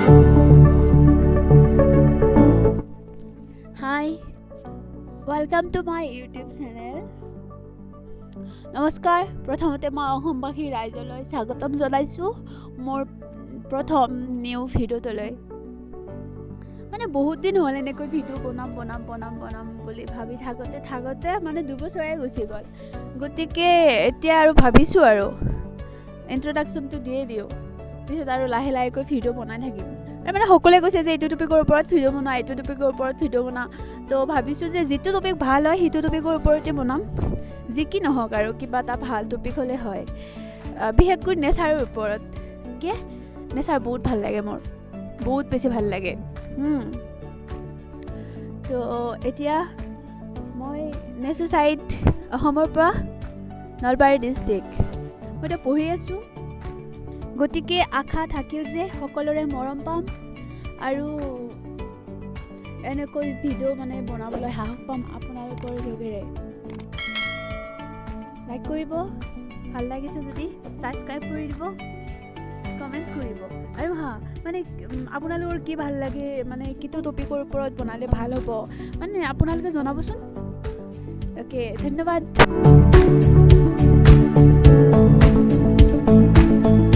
Hi, welcome to my YouTube channel. নমস্কাৰ প্ৰথমতে মই অসমবাসী ৰাইজলৈ স্বাগতম জনাইছোঁ মোৰ প্ৰথম নিউ ভিডিঅ'টোলৈ মানে বহুত দিন হ'ল এনেকৈ ভিডিঅ' বনাম বুলি ভাবি থাকোঁতে মানে 2 বছৰে গুচি গ'ল গতিকে এতিয়া আৰু ভাবিছোঁ আৰু ইন্ট্ৰডাকশ্যনটো দিয়ে দিওঁ পিছত আৰু লাহে লাহেকৈ ভিডিঅ' বনাই থাকিম আৰু মানে সকলোৱে কৈছে যে এইটো টপিকৰ ওপৰত ভিডিঅ' বনা এইটো টপিকৰ ওপৰত ভিডিঅ' বনা তো ভাবিছোঁ যে যিটো টপিক ভাল হয় সেইটো টপিকৰ ওপৰতে বনাম যি কি নহওক আৰু কিবা এটা ভাল টপিক হ'লে হয় বিশেষকৈ নেচাৰৰ ওপৰত কি নেচাৰ বহুত ভাল লাগে মোৰ বহুত বেছি ভাল লাগে তো এতিয়া মই নেক্সু সাইড অসমৰ পৰা নলবাৰী ডিষ্ট্ৰিক্ট মই এতিয়া পঢ়ি আছোঁ গতিকে আশা থাকিল যে সকলোৰে মৰম পাম আৰু এনেকৈ ভিডিঅ' মানে বনাবলৈ সাহস পাম আপোনালোকৰ যোগেৰে লাইক কৰিব ভাল লাগিছে যদি সাবস্ক্ৰাইব কৰি দিব কমেন্টছ কৰিব আৰু মানে আপোনালোকৰ কি ভাল লাগে মানে কিটো টপিকৰ ওপৰত বনালে ভাল হ'ব মানে আপোনালোকে জনাবচোন ওকে ধন্যবাদ